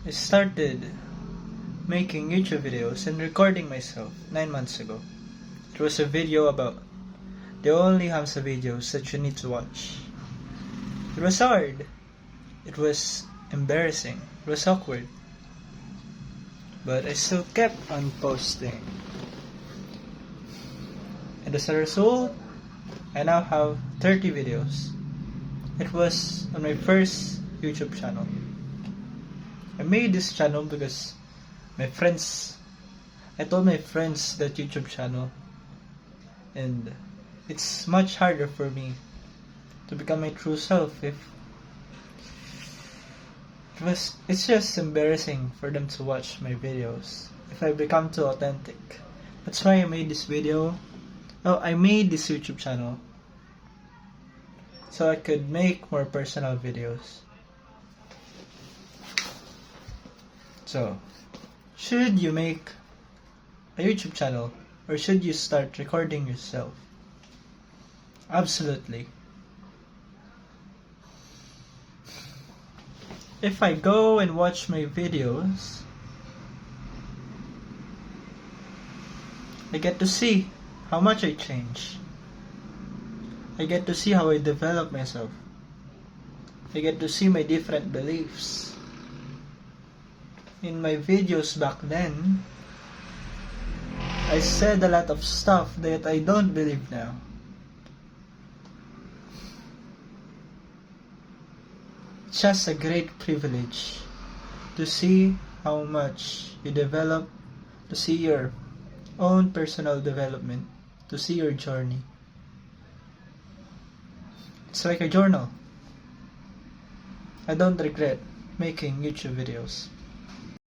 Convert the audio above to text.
I started making YouTube videos and recording myself 9 months ago. It was a video about the only Hamza videos that you need to watch. It was hard. It was embarrassing. It was awkward. But I still kept on posting. And as a result, I now have 30 videos. It was on my first YouTube channel. I made this channel because I told my friends that YouTube channel, and it's much harder for me to become my true self it's just embarrassing for them to watch my videos if I become too authentic. That's why I made this video. I made this YouTube channel so I could make more personal videos. So, should you make a YouTube channel or should you start recording yourself? Absolutely. If I go and watch my videos, I get to see how much I change. I get to see how I develop myself. I get to see my different beliefs. In my videos back then, I said a lot of stuff that I don't believe now. It's just a great privilege to see how much you develop, to see your own personal development, to see your journey. It's like a journal. I don't regret making YouTube videos.